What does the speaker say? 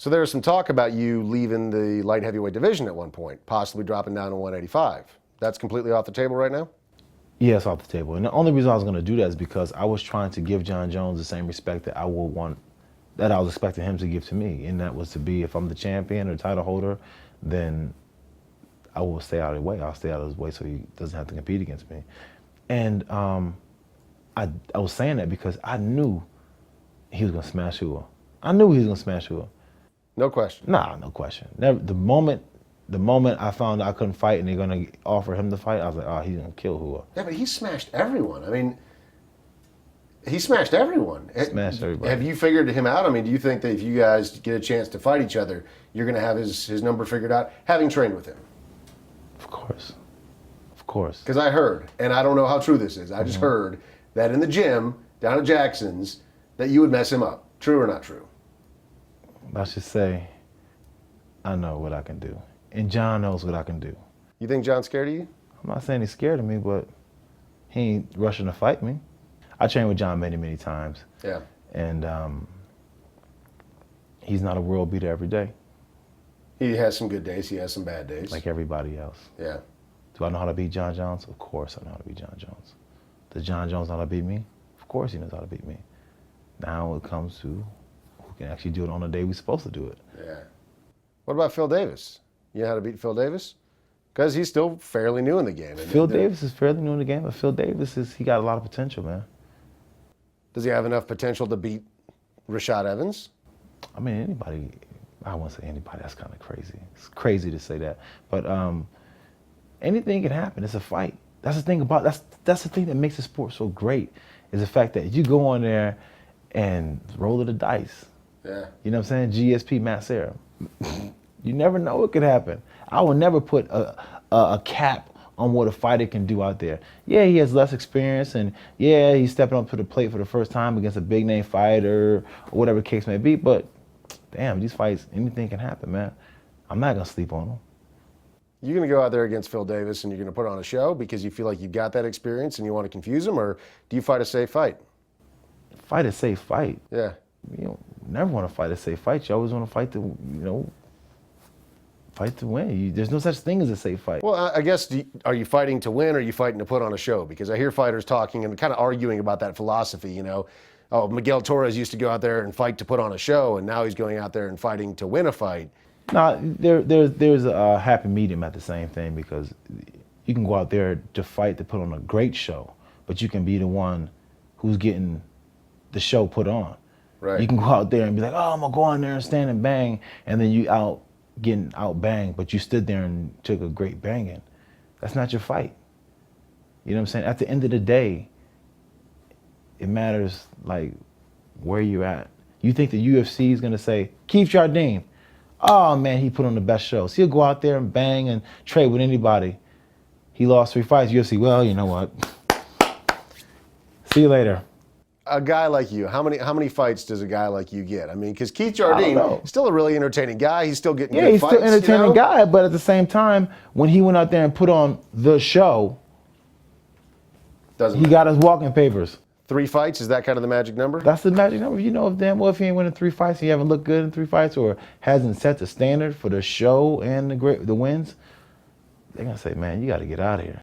So there was some talk about you leaving the light heavyweight division at one point, possibly dropping down to 185. That's completely off the table right now? Yeah, it's off the table. And the only reason I was going to do that is because I was trying to give John Jones the same respect that I was expecting him to give to me. And that was to be, if I'm the champion or title holder, then I will stay out of the way. I'll stay out of his way so he doesn't have to compete against me. And I was saying that because I knew he was going to smash Hua. I knew he was going to smash Hua. No question. Nah, no question. Never, the moment I found out I couldn't fight and they're gonna offer him to fight, I was like, oh, he's gonna kill Hua. Yeah, but he smashed everyone. I mean, he smashed everyone. Smashed everybody. Have you figured him out? I mean, do you think that if you guys get a chance to fight each other, you're gonna have his number figured out, having trained with him? Of course. Of course. Because I heard, and I don't know how true this is, I just heard that in the gym down at Jackson's that you would mess him up. True or not true? Let's just say, I know what I can do. And John knows what I can do. You think John's scared of you? I'm not saying he's scared of me, but he ain't rushing to fight me. I trained with John many, many times. Yeah. And he's not a world beater every day. He has some good days, he has some bad days. Like everybody else. Yeah. Do I know how to beat John Jones? Of course I know how to beat John Jones. Does John Jones know how to beat me? Of course he knows how to beat me. Now it comes to who can actually do it on the day we're supposed to do it. Yeah. What about Phil Davis? You know how to beat Phil Davis? Because he's still fairly new in the game. Phil Davis is fairly new in the game, but Phil Davis he got a lot of potential, man. Does he have enough potential to beat Rashad Evans? I mean, anybody, I won't say anybody, that's kind of crazy. It's crazy to say that. But anything can happen. It's a fight. That's the thing that's the thing that makes the sport so great, is the fact that you go on there and roll of the dice. Yeah. You know what I'm saying? GSP, Matt Serra. You never know what could happen. I will never put a cap on what a fighter can do out there. Yeah, he has less experience, and yeah, he's stepping up to the plate for the first time against a big name fighter or whatever the case may be, but damn, these fights, anything can happen, man. I'm not gonna sleep on them. You're going to go out there against Phil Davis and you're going to put on a show because you feel like you've got that experience and you want to confuse him, or do you fight a safe fight? Fight a safe fight. Yeah. You don't never want to fight a safe fight. You always want to fight to, fight to win. There's no such thing as a safe fight. Well, I guess, are you fighting to win or are you fighting to put on a show? Because I hear fighters talking and kind of arguing about that philosophy, Oh, Miguel Torres used to go out there and fight to put on a show, and now he's going out there and fighting to win a fight. No, there's a happy medium at the same thing, because you can go out there to fight to put on a great show, but you can be the one who's getting the show put on. Right. You can go out there and be like, oh, I'm gonna go on there and stand and bang, and then you getting out banged, but you stood there and took a great banging. That's not your fight. You know what I'm saying? At the end of the day, it matters like where you're at. You think the UFC is gonna say, Keith Jardine, oh man, he put on the best show. So he'll go out there and bang and trade with anybody. He lost 3 fights. UFC, well, you know what? See you later. A guy like you, how many fights does a guy like you get? I mean, because Keith Jardine is still a really entertaining guy. He's still getting good fights. Yeah, he's still an entertaining guy, but at the same time, when he went out there and put on the show, he got his walking papers. 3 fights, is that kind of the magic number? That's the magic number. You know, damn well if he ain't winning 3 fights, he haven't looked good in 3 fights, or hasn't set the standard for the show and the wins, they're gonna say, man, you got to get out of here.